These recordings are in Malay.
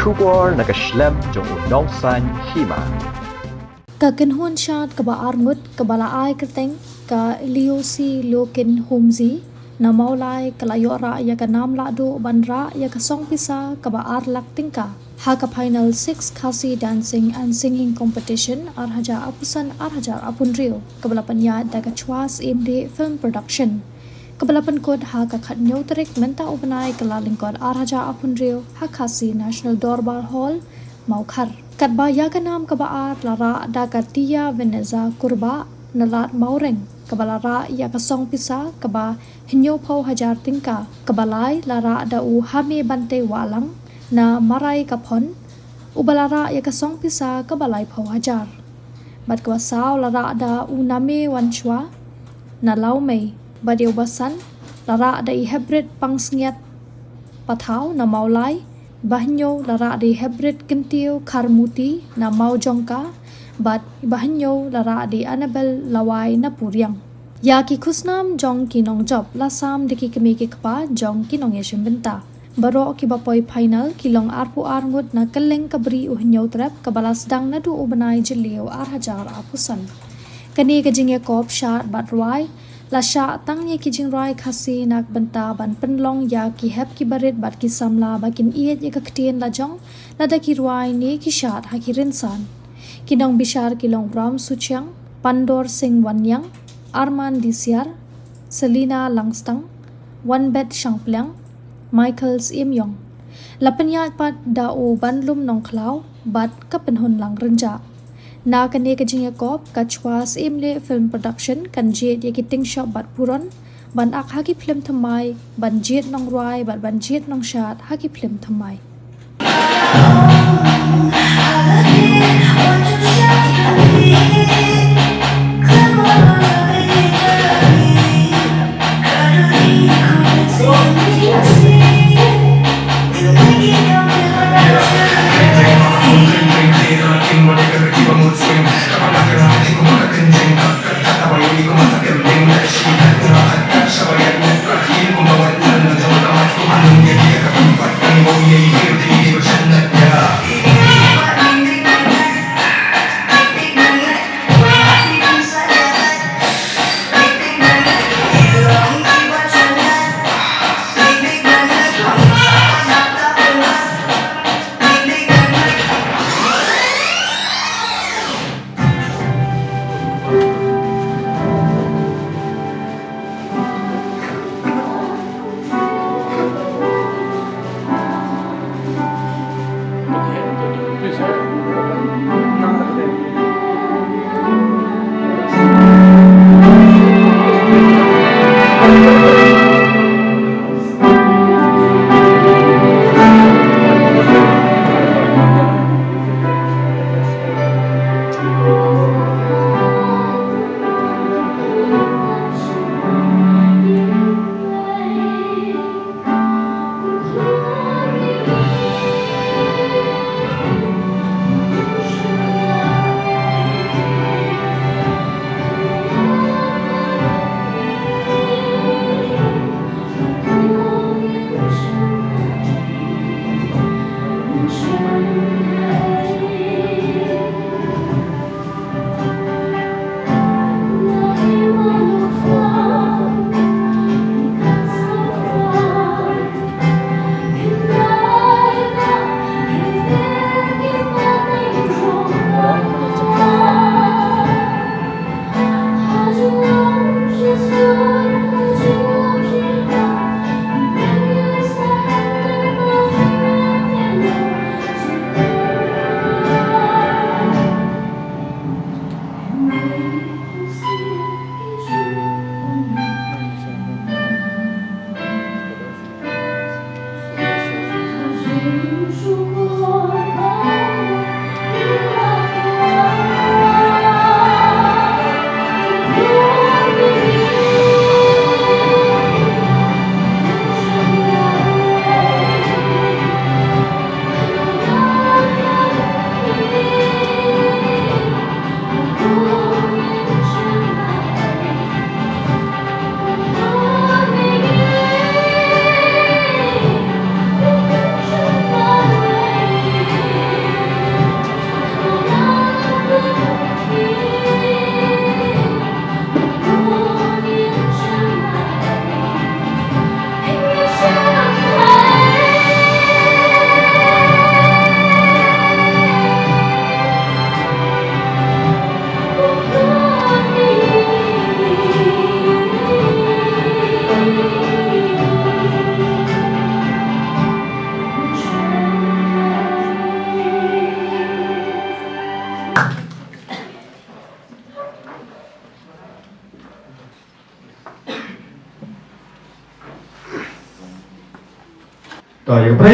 Shubor nakaslem jong unongsan Hima. Kakenhun syat kaba arngut kabala ai kerteng ka Leocyleoken Homiez na maulai kalayo ra ya ka nam la do bandra ya ka song Pisa kaba ar lak tingka ha ka final 6 Khasi dancing and singing competition ar haja apusan ar hajar apun rio kabala panya da ka chwas imde film production kabala pankod ha ka khat nyotrik menta ubanai kala lingkod ar haja apun rio ha Khasi National Doorbell Hall Maukhar Katba ya ka nam kaba ar lara da ka tia Veneza kurba nalat maureng kabala ra ya ka song Pisa kaba hinyo pau hajar tingka kabalai lara da u hame bante walang na marai kapon ubalara ya ka song Pisa kabalai pau hajar bat kwa saw lara da u name wanchwa na laume badiu basan lara da i hybrid pangsngiat pathaw na maulai bahnyo lara di hybrid kentiu karmuti na mau jongka bat bahnyo lara di Annabel lawai na puryang ya ki khusnam jong ki nong job lasam deki kemi ki kpa jong ki nong yeshim benta baro ki bapoi final ki long arpu arngut na keleng kabri uhnyo trap kabalas dang na du ubanai jilio ar hajar apusan kani ka jingye kop shat bat rwai la sha tang ye ki jing rai Khasi nak benta ban penlong ya ki hep ki barit bat ki samla bakin iet ye ka ktien la jong la da ki rwai ni ki shat ha ki rinsan ki nong bishar ki long ram suchang Pandor Singh Wanyang Arman Disyar Selina Langstang Wanbet Shangplang Michaels Imyong lapanya pat da o banlum nong klau bat ka penhun lang renja na kane ka jingya kop ka chwas imle film production kan jet ye kiting shop bat puron ban ak haki film thamai ban jet nong rwai bat ban jet nong shat haki film thamai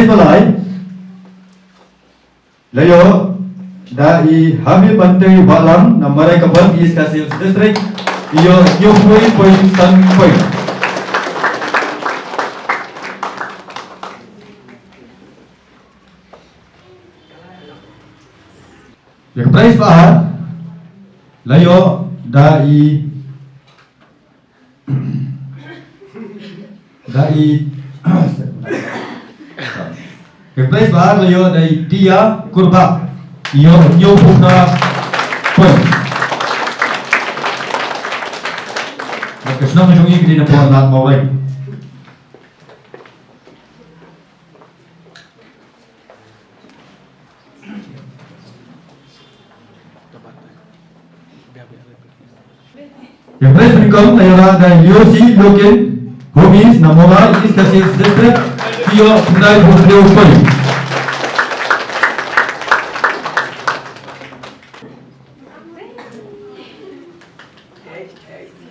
praise balai. Layo dai Habib Bantui Balam namarai kabal East Khasi District. Iyo point san point. Yang praise bahar. Layo dai Replace bahar layo dari dia kurba. Yo puna pun. Maka senang menjungi kita nak buat lat mawai. Replace menikam layo dari Leocyleoken Homiez namola East Khasi District. Iyo pundai berdua pun.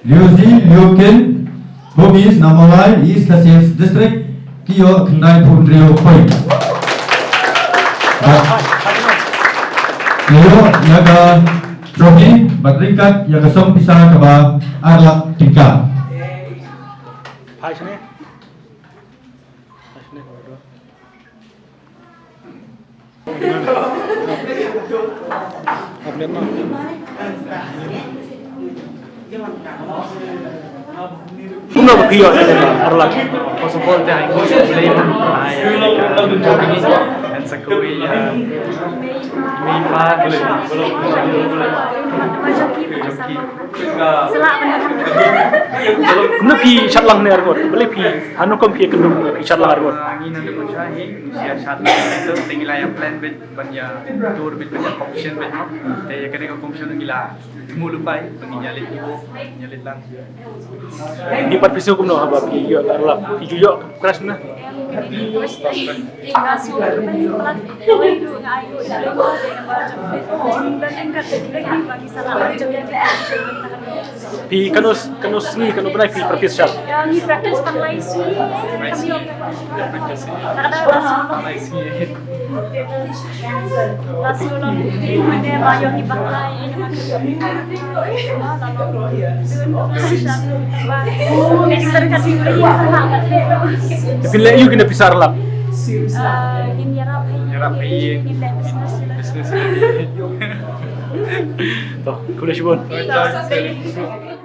Leocyleoken Homiez namola East Khasi District. Iyo pundai berdua pun. Layo yaga trophy batringkat yaga song Pisa kaba arlak tingkat. Kumno begiyo arlak possible dai go play and sakui Hima kumno pi chatlang ne argot boleh pi anu kom pi kendung chatlang argot angin ada mencahi usia chatlang so tinggal yang plan bed banyak tour bed banyak option bed te kene ko option gila mulu pai nyalit lang di pat pisu kumno haba pi yo arlak pi yo keras na pi kanus ni kanu benai pi practice shot Yang di practice panlai sui Lasi ulang di mana rayon di pakai ini tapi le you kena pisar lap nyerap business toh kuliah sibun Ini